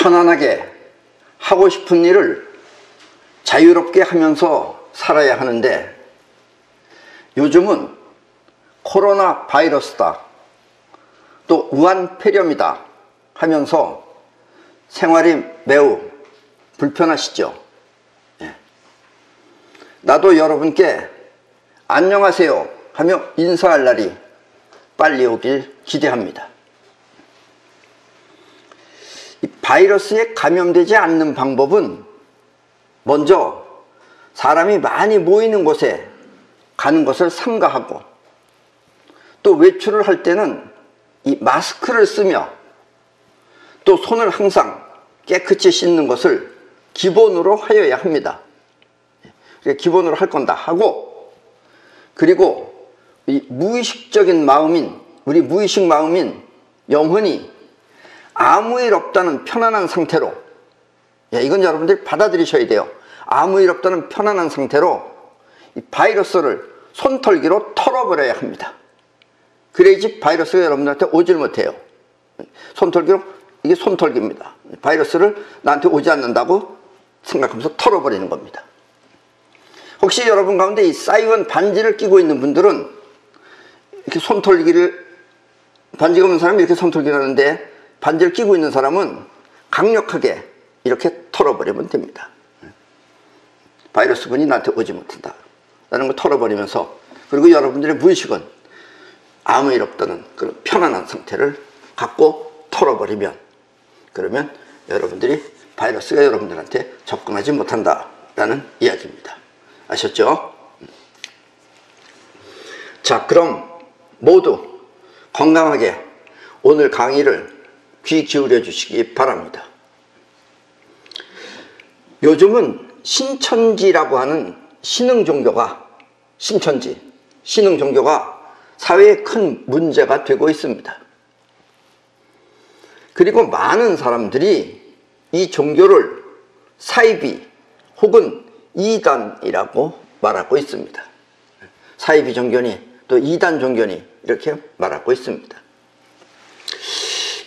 편안하게 하고 싶은 일을 자유롭게 하면서 살아야 하는데, 요즘은 코로나 바이러스다, 또 우한폐렴이다 하면서 생활이 매우 불편하시죠? 나도 여러분께 안녕하세요 하며 인사할 날이 빨리 오길 기대합니다. 이 바이러스에 감염되지 않는 방법은 먼저 사람이 많이 모이는 곳에 가는 것을 삼가하고, 또 외출을 할 때는 이 마스크를 쓰며, 또 손을 항상 깨끗이 씻는 것을 기본으로 하여야 합니다. 기본으로 할 건다 하고, 그리고 이 무의식적인 마음인, 우리 무의식 마음인 영혼이 아무 일 없다는 편안한 상태로, 이건 여러분들이 받아들이셔야 돼요. 아무 일 없다는 편안한 상태로 이 바이러스를 손털기로 털어버려야 합니다. 그래야지 바이러스가 여러분들한테 오질 못해요. 손털기로, 이게 손털기입니다. 바이러스를 나한테 오지 않는다고 생각하면서 털어버리는 겁니다. 혹시 여러분 가운데 이 사이먼 반지를 끼고 있는 분들은 이렇게 손털기를, 반지가 없는 사람이 이렇게 손털기를 하는데, 반지를 끼고 있는 사람은 강력하게 이렇게 털어버리면 됩니다. 바이러스군이 나한테 오지 못한다 라는 걸 털어버리면서, 그리고 여러분들의 무의식은 아무 일 없다는 그런 편안한 상태를 갖고 털어버리면, 그러면 여러분들이 바이러스가 여러분들한테 접근하지 못한다 라는 이야기입니다. 아셨죠? 자, 그럼 모두 건강하게 오늘 강의를 귀 기울여 주시기 바랍니다. 요즘은 신천지라고 하는 신흥 종교가, 신흥 종교가 사회에 큰 문제가 되고 있습니다. 그리고 많은 사람들이 이 종교를 사이비 혹은 이단이라고 말하고 있습니다. 사이비 종교니 또 이단 종교니 이렇게 말하고 있습니다.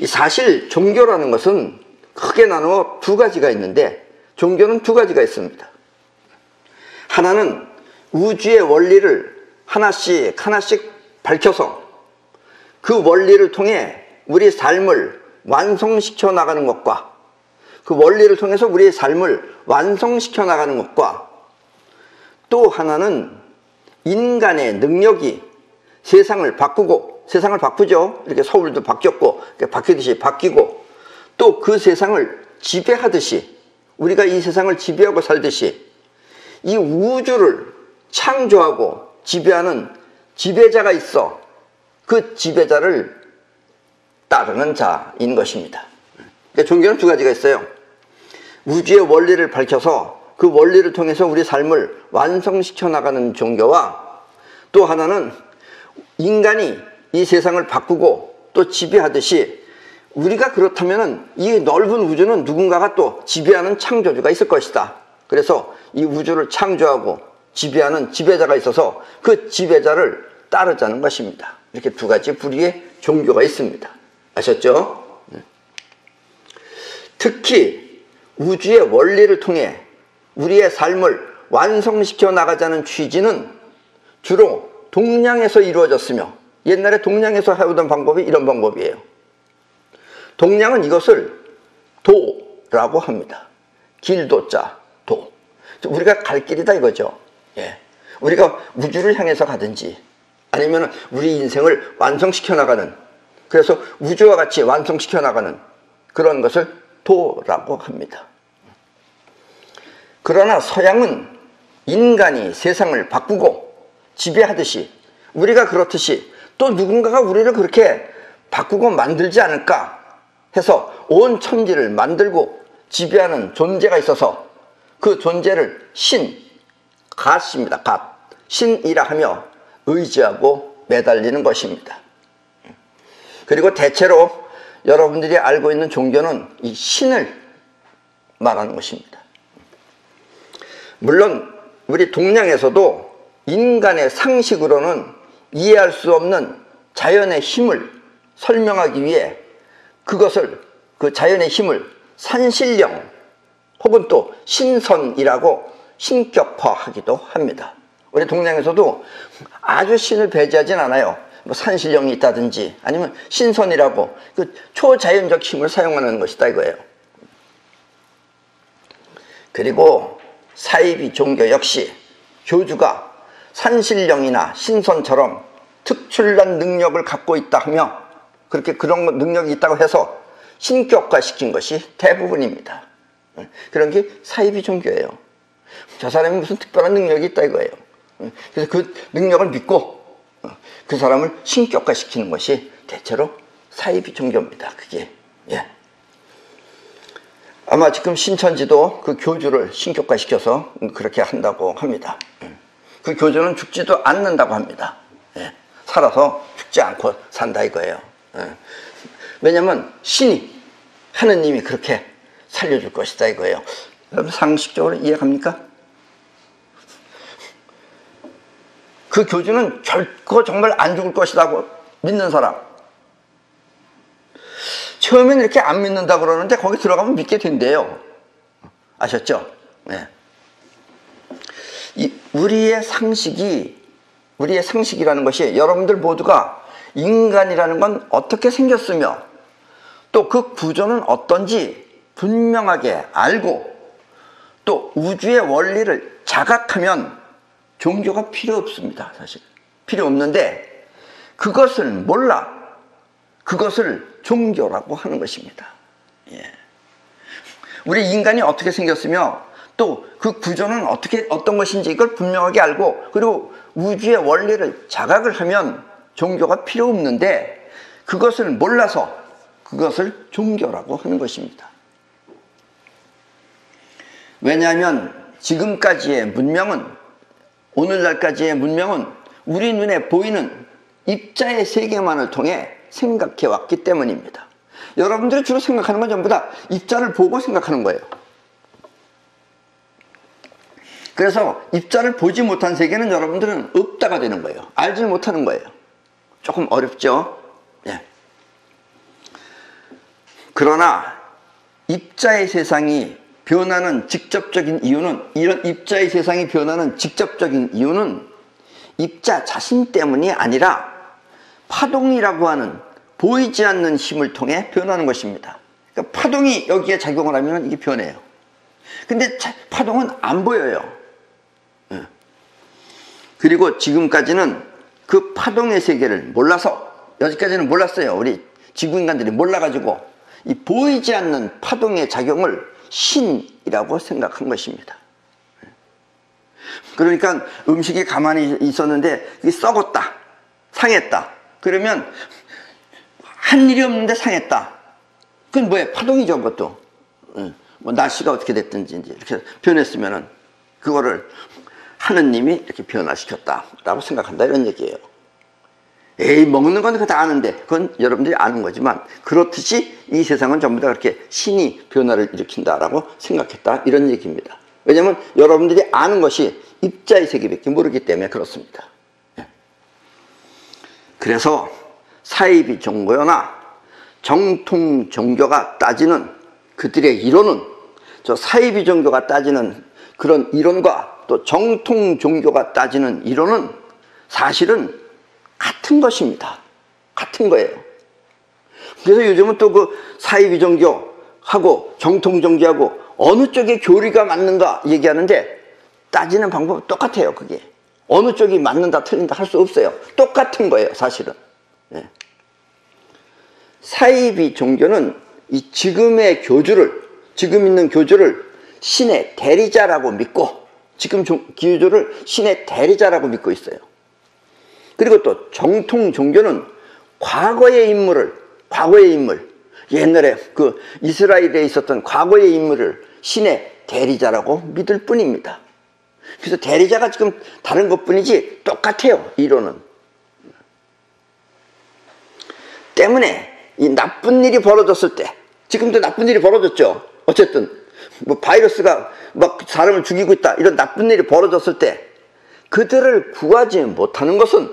사실 종교라는 것은 크게 나누어 두 가지가 있는데, 종교는 두 가지가 있습니다. 하나는 우주의 원리를 하나씩 밝혀서 그 원리를 통해 우리 삶을 완성시켜 나가는 것과, 그 원리를 통해서 우리의 삶을 완성시켜 나가는 것과, 또 하나는 인간의 능력이 세상을 바꾸죠. 이렇게 서울도 바뀌었고, 바뀌듯이 바뀌고, 또 그 세상을 지배하듯이, 우리가 이 세상을 지배하고 살듯이 이 우주를 창조하고 지배하는 지배자가 있어, 그 지배자를 따르는 자인 것입니다. 그러니까 종교는 두 가지가 있어요. 우주의 원리를 밝혀서 그 원리를 통해서 우리 삶을 완성시켜 나가는 종교와, 또 하나는 인간이 이 세상을 바꾸고 또 지배하듯이, 우리가 그렇다면 이 넓은 우주는 누군가가 또 지배하는 창조주가 있을 것이다. 그래서 이 우주를 창조하고 지배하는 지배자가 있어서 그 지배자를 따르자는 것입니다. 이렇게 두 가지 부류의 종교가 있습니다. 아셨죠? 특히 우주의 원리를 통해 우리의 삶을 완성시켜 나가자는 취지는 주로 동양에서 이루어졌으며, 옛날에 동양에서 해오던 방법이 이런 방법이에요. 동양은 이것을 도라고 합니다. 길도자, 도. 우리가 갈 길이다 이거죠. 우리가 우주를 향해서 가든지, 아니면 우리 인생을 완성시켜 나가는, 그래서 우주와 같이 완성시켜 나가는 그런 것을 도라고 합니다. 그러나 서양은 인간이 세상을 바꾸고 지배하듯이, 우리가 그렇듯이 또 누군가가 우리를 그렇게 바꾸고 만들지 않을까 해서 온 천지를 만들고 지배하는 존재가 있어서 그 존재를 갓입니다. 갓. 신이라 하며 의지하고 매달리는 것입니다. 그리고 대체로 여러분들이 알고 있는 종교는 이 신을 말하는 것입니다. 물론 우리 동양에서도 인간의 상식으로는 이해할 수 없는 자연의 힘을 설명하기 위해 그 자연의 힘을 산신령 혹은 또 신선이라고 신격화하기도 합니다. 우리 동양에서도 아주 신을 배제하진 않아요. 뭐 산신령이 있다든지 아니면 신선이라고 그 초자연적 힘을 사용하는 것이다 이거예요. 그리고 사이비 종교 역시 교주가 산신령이나 신선처럼 특출난 능력을 갖고 있다 하며 그렇게 그런 능력이 있다고 해서 신격화시킨 것이 대부분입니다. 그런 게 사이비 종교예요. 저 사람이 무슨 특별한 능력이 있다 이거예요. 그래서 그 능력을 믿고 그 사람을 신격화시키는 것이 대체로 사이비 종교입니다. 그게 아마 지금 신천지도 그 교주를 신격화시켜서 그렇게 한다고 합니다. 그 교주는 죽지도 않는다고 합니다. 살아서 죽지 않고 산다 이거예요. 왜냐하면 신이 하느님이 그렇게 살려줄 것이다 이거예요. 여러분 상식적으로 이해갑니까? 그 교주는 결코 정말 안 죽을 것이라고 믿는 사람, 처음엔 이렇게 안 믿는다 그러는데 거기 들어가면 믿게 된대요. 아셨죠? 우리의 상식이라는 것이 여러분들 모두가 인간이라는 건 어떻게 생겼으며 또 그 구조는 어떤지 분명하게 알고 또 우주의 원리를 자각하면 종교가 필요 없습니다. 사실 필요 없는데 그것을 몰라 그것을 종교라고 하는 것입니다. 우리 인간이 어떻게 생겼으며 또 그 구조는 어떤 것인지 이걸 분명하게 알고 그리고 우주의 원리를 자각을 하면 종교가 필요 없는데 그것을 몰라서 그것을 종교라고 하는 것입니다. 왜냐하면 지금까지의 문명은 오늘날까지의 문명은 우리 눈에 보이는 입자의 세계만을 통해 생각해 왔기 때문입니다. 여러분들이 주로 생각하는 건 전부 다 입자를 보고 생각하는 거예요. 그래서 입자를 보지 못한 세계는 여러분들은 없다가 되는 거예요. 알지 못하는 거예요. 조금 어렵죠? 그러나 입자의 세상이 변하는 직접적인 이유는 이런 입자의 세상이 변하는 직접적인 이유는 입자 자신 때문이 아니라 파동이라고 하는 보이지 않는 힘을 통해 변하는 것입니다. 그러니까 파동이 여기에 작용을 하면 이게 변해요. 근데 파동은 안 보여요. 그리고 지금까지는 그 파동의 세계를 몰라서 여기까지는 몰랐어요. 우리 지구인간들이 몰라가지고 이 보이지 않는 파동의 작용을 신이라고 생각한 것입니다. 그러니까 음식이 가만히 있었는데 이게 썩었다, 상했다. 그러면 한 일이 없는데 상했다. 그건 뭐예요? 파동이죠, 그것도. 뭐 날씨가 어떻게 됐든지 이렇게 변했으면은 그거를 하느님이 이렇게 변화시켰다라고 생각한다 이런 얘기예요. 에이 먹는 건 다 아는데 그건 여러분들이 아는 거지만 그렇듯이 이 세상은 전부 다 그렇게 신이 변화를 일으킨다라고 생각했다 이런 얘기입니다. 왜냐하면 여러분들이 아는 것이 입자의 세계밖에 모르기 때문에 그렇습니다. 그래서 사이비 종교나 정통 종교가 따지는 그들의 이론은 저 사이비 종교가 따지는 그런 이론과 또 정통 종교가 따지는 이론은 사실은 같은 것입니다. 같은 거예요. 그래서 요즘은 또 그 사이비 종교하고 정통 종교하고 어느 쪽에 교리가 맞는가 얘기하는데 따지는 방법은 똑같아요. 그게 어느 쪽이 맞는다 틀린다 할 수 없어요. 똑같은 거예요. 사실은. 사이비 종교는 이 지금 있는 교주를 신의 대리자라고 믿고 지금 교주를 신의 대리자라고 믿고 있어요. 그리고 또 정통 종교는 과거의 인물, 옛날에 그 이스라엘에 있었던 과거의 인물을 신의 대리자라고 믿을 뿐입니다. 그래서 대리자가 지금 다른 것뿐이지 똑같아요, 이론은. 때문에 이 나쁜 일이 벌어졌을 때, 지금도 나쁜 일이 벌어졌죠. 어쨌든 뭐 바이러스가 막 사람을 죽이고 있다 이런 나쁜 일이 벌어졌을 때 그들을 구하지 못하는 것은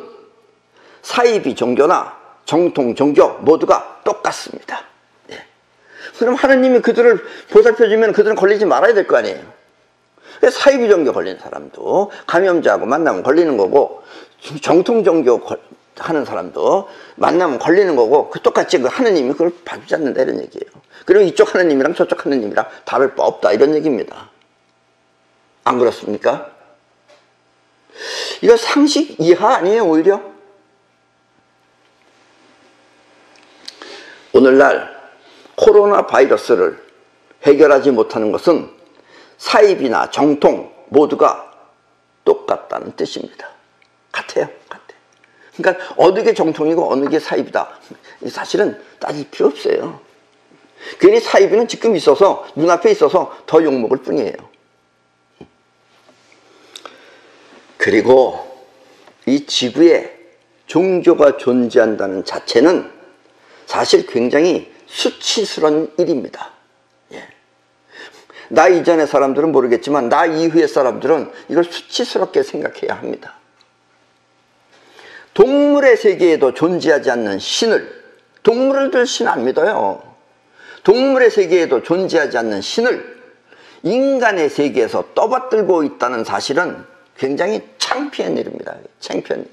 사이비 종교나 정통 종교 모두가 똑같습니다. 그럼 하느님이 그들을 보살펴주면 그들은 걸리지 말아야 될 거 아니에요. 사이비 종교 걸리는 사람도 감염자하고 만나면 걸리는 거고, 정통 종교 하는 사람도 만나면 걸리는 거고, 그 똑같이 그 하느님이 그걸 봐주지 않는다 이런 얘기예요. 그리고 이쪽 하느님이랑 저쪽 하느님이랑 다를 바 없다 이런 얘기입니다. 안 그렇습니까? 이거 상식 이하 아니에요, 오히려? 오늘날 코로나 바이러스를 해결하지 못하는 것은 사입이나 정통 모두가 똑같다는 뜻입니다. 같아요. 그러니까 어느 게 정통이고 어느 게 사입이다. 사실은 따질 필요 없어요. 괜히 사입이는 지금 있어서, 눈앞에 있어서 더 욕먹을 뿐이에요. 그리고 이 지구에 종교가 존재한다는 자체는 사실 굉장히 수치스러운 일입니다. 예. 나 이전의 사람들은 모르겠지만 나 이후의 사람들은 이걸 수치스럽게 생각해야 합니다. 동물의 세계에도 존재하지 않는 신을, 동물들 신 안 믿어요. 동물의 세계에도 존재하지 않는 신을 인간의 세계에서 떠받들고 있다는 사실은 굉장히 창피한 일입니다. 창피한 일.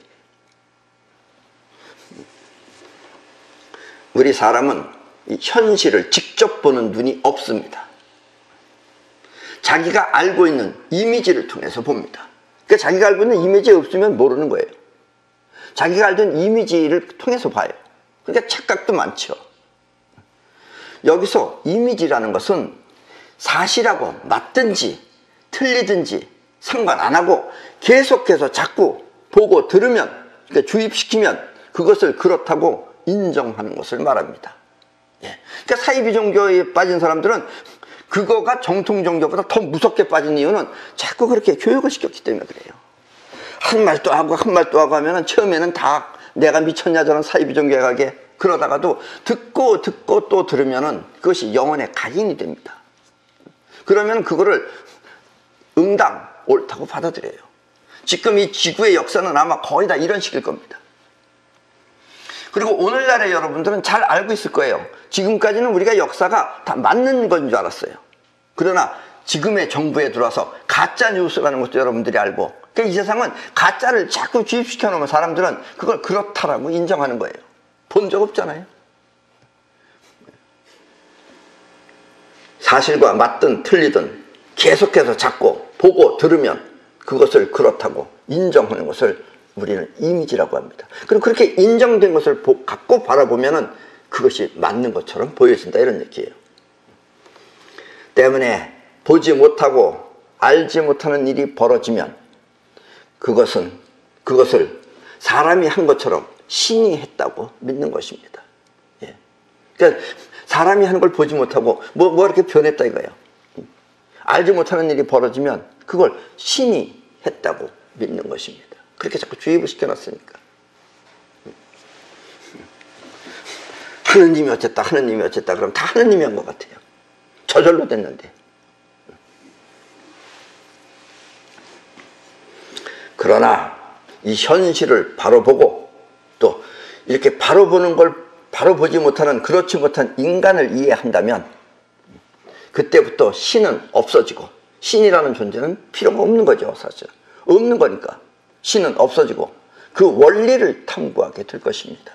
우리 사람은 이 현실을 직접 보는 눈이 없습니다. 자기가 알고 있는 이미지를 통해서 봅니다. 그러니까 자기가 알고 있는 이미지 없으면 모르는 거예요. 자기가 알던 이미지를 통해서 봐요. 그러니까 착각도 많죠. 여기서 이미지라는 것은 사실하고 맞든지 틀리든지 상관 안 하고 계속해서 자꾸 보고 들으면, 그러니까 주입시키면 그것을 그렇다고 인정하는 것을 말합니다. 예. 그러니까 사이비 종교에 빠진 사람들은 그거가 정통 종교보다 더 무섭게 빠진 이유는 자꾸 그렇게 교육을 시켰기 때문에 그래요. 한 말 또 하고 한 말 또 하고 하면은 처음에는 다 내가 미쳤냐 저런 사이비 종교에 가게, 그러다가도 듣고 또 들으면은 그것이 영혼의 각인이 됩니다. 그러면 그거를 응당 옳다고 받아들여요. 지금 이 지구의 역사는 아마 거의 다 이런 식일 겁니다. 그리고 오늘날의 여러분들은 잘 알고 있을 거예요. 지금까지는 우리가 역사가 다 맞는 건 줄 알았어요. 그러나 지금의 정부에 들어와서 가짜 뉴스라는 것도 여러분들이 알고, 그러니까 이 세상은 가짜를 자꾸 주입시켜 놓으면 사람들은 그걸 그렇다라고 인정하는 거예요. 본 적 없잖아요. 사실과 맞든 틀리든 계속해서 자꾸 보고 들으면 그것을 그렇다고 인정하는 것을 우리는 이미지라고 합니다. 그리고 그렇게 인정된 것을 갖고 바라보면은 그것이 맞는 것처럼 보여진다 이런 얘기예요. 때문에 보지 못하고 알지 못하는 일이 벌어지면 그것을 사람이 한 것처럼 신이 했다고 믿는 것입니다. 예. 그러니까 사람이 하는 걸 보지 못하고 뭐 이렇게 변했다 이거예요. 알지 못하는 일이 벌어지면 그걸 신이 했다고 믿는 것입니다. 그렇게 자꾸 주입을 시켜놨으니까. 하느님이 어쨌다 그럼 다 하느님이 한 것 같아요. 저절로 됐는데. 그러나 이 현실을 바로 보고 또 이렇게 바로 보는 걸 바로 보지 못하는, 그렇지 못한 인간을 이해한다면 그때부터 신은 없어지고, 신이라는 존재는 필요가 없는 거죠. 사실 없는 거니까 신은 없어지고 그 원리를 탐구하게 될 것입니다.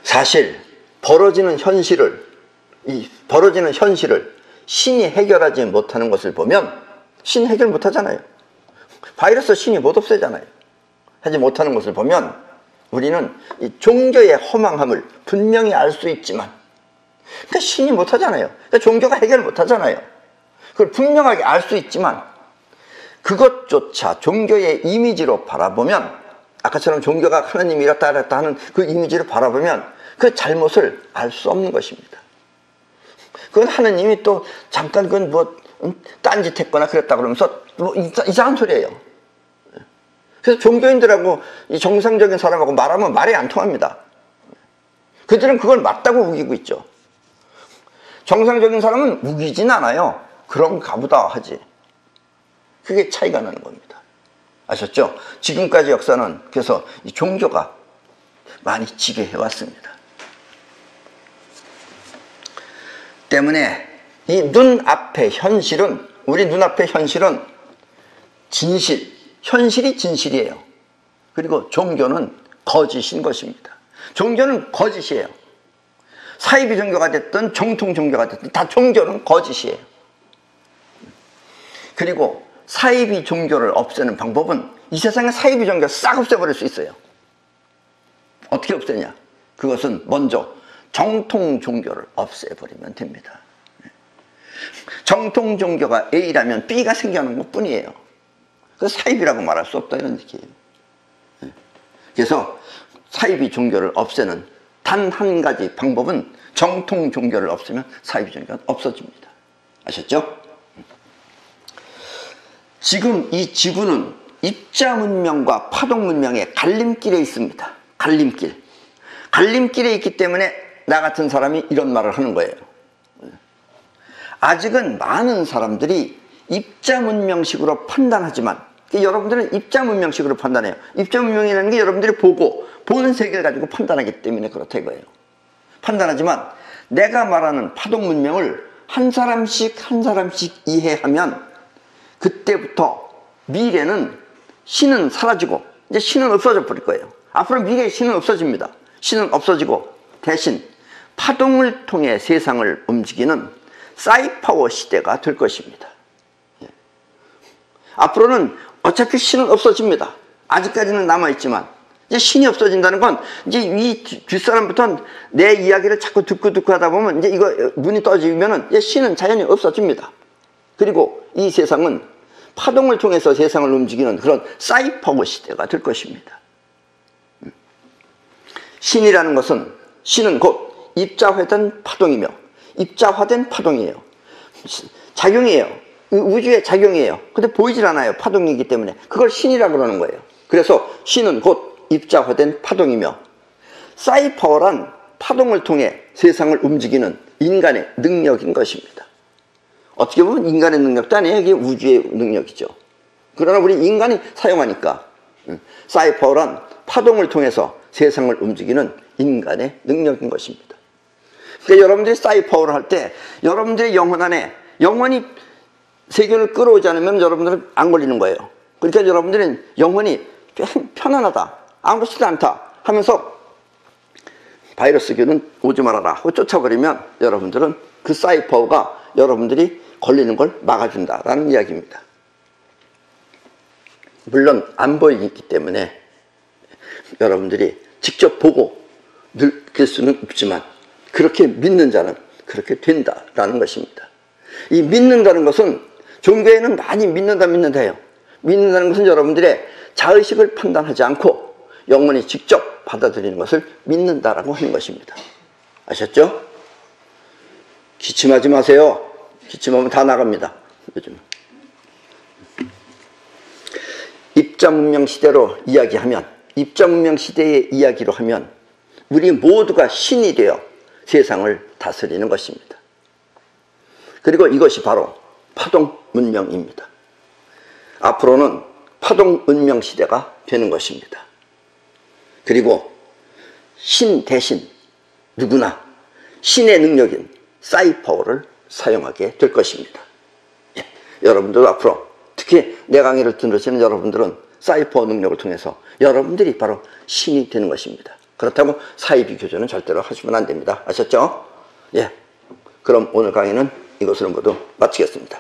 사실 벌어지는 현실을 신이 해결하지 못하는 것을 보면, 신이 해결 못하잖아요. 바이러스 신이 못 없애잖아요. 하지 못하는 것을 보면 우리는 이 종교의 허망함을 분명히 알 수 있지만, 그러니까 신이 못하잖아요. 그러니까 종교가 해결 못하잖아요. 그걸 분명하게 알 수 있지만 그것조차 종교의 이미지로 바라보면, 아까처럼 종교가 하나님이 이렇다 하는 그 이미지를 바라보면 그 잘못을 알 수 없는 것입니다. 그건 하나님이 또 잠깐 그건 딴짓했거나 그랬다 그러면서 이상한 소리예요. 그래서 종교인들하고 이 정상적인 사람하고 말하면 말이 안 통합니다. 그들은 그걸 맞다고 우기고 있죠. 정상적인 사람은 우기진 않아요. 그런가 보다 하지. 그게 차이가 나는 겁니다. 아셨죠? 지금까지 역사는 그래서 이 종교가 많이 지배해 왔습니다. 때문에 이 눈앞의 현실은, 우리 눈앞의 현실은 진실, 현실이 진실이에요. 그리고 종교는 거짓인 것입니다. 종교는 거짓이에요. 사이비 종교가 됐든 정통 종교가 됐든 다 종교는 거짓이에요. 그리고 사이비 종교를 없애는 방법은, 이 세상에 사이비 종교 싹 없애버릴 수 있어요. 어떻게 없애냐? 그것은 먼저 정통 종교를 없애버리면 됩니다. 정통 종교가 A라면 B가 생겨나는 것 뿐이에요. 그래서 사이비라고 말할 수 없다, 이런 얘기예요. 그래서 사이비 종교를 없애는 단 한 가지 방법은 정통 종교를 없애면 사이비 종교가 없어집니다. 아셨죠? 지금 이 지구는 입자 문명과 파동 문명의 갈림길에 있습니다. 갈림길. 갈림길에 있기 때문에 나 같은 사람이 이런 말을 하는 거예요. 아직은 많은 사람들이 입자 문명식으로 판단하지만, 여러분들은 입자 문명식으로 판단해요. 입자 문명이라는 게 여러분들이 보고, 보는 세계를 가지고 판단하기 때문에 그렇다 이거예요. 판단하지만 내가 말하는 파동 문명을 한 사람씩 한 사람씩 이해하면 그때부터 미래는 신은 사라지고 이제 신은 없어져 버릴 거예요. 앞으로 미래의 신은 없어집니다. 신은 없어지고 대신 파동을 통해 세상을 움직이는 사이파워 시대가 될 것입니다. 앞으로는 어차피 신은 없어집니다. 아직까지는 남아있지만 이제 신이 없어진다는 건, 이제 이 뒷사람부터는 내 이야기를 자꾸 듣고 하다 보면 이제 이거 눈이 떠지면은 이제 신은 자연히 없어집니다. 그리고 이 세상은 파동을 통해서 세상을 움직이는 그런 사이파워 시대가 될 것입니다. 신이라는 것은, 신은 곧 입자화된 파동이며 입자화된 파동이에요. 작용이에요. 우주의 작용이에요. 근데 보이질 않아요. 파동이기 때문에. 그걸 신이라고 그러는 거예요. 그래서 신은 곧 입자화된 파동이며 사이파워란 파동을 통해 세상을 움직이는 인간의 능력인 것입니다. 어떻게 보면 인간의 능력도 아니에요. 이게 우주의 능력이죠. 그러나 우리 인간이 사용하니까 사이파워란 파동을 통해서 세상을 움직이는 인간의 능력인 것입니다. 그러니까 여러분들이 사이파워를 할 때 여러분들의 영혼 안에 영혼이 세균을 끌어오지 않으면 여러분들은 안 걸리는 거예요. 그러니까 여러분들은 영혼이 편안하다, 아무렇지도 않다 하면서 바이러스균은 오지 말아라 하고 쫓아버리면 여러분들은 그 사이파워가 여러분들이 걸리는 걸 막아준다라는 이야기입니다. 물론 안 보이기 때문에 여러분들이 직접 보고 느낄 수는 없지만 그렇게 믿는 자는 그렇게 된다라는 것입니다. 이 믿는다는 것은, 종교에는 많이 믿는다해요. 믿는다는 것은 여러분들의 자의식을 판단하지 않고 영혼이 직접 받아들이는 것을 믿는다라고 하는 것입니다. 아셨죠? 기침하지 마세요. 기침하면 다 나갑니다. 요즘 입자문명 시대로 이야기하면, 입자문명 시대의 이야기로 하면 우리 모두가 신이 되어 세상을 다스리는 것입니다. 그리고 이것이 바로 파동 문명입니다. 앞으로는 파동 문명 시대가 되는 것입니다. 그리고 신 대신 누구나 신의 능력인 사이파워를 사용하게 될 것입니다. 예, 여러분들도 앞으로, 특히 내 강의를 들으시는 여러분들은 사이파워 능력을 통해서 여러분들이 바로 신이 되는 것입니다. 그렇다고 사이비 교전은 절대로 하시면 안 됩니다. 아셨죠? 예, 그럼 오늘 강의는 이것으로 모두 마치겠습니다.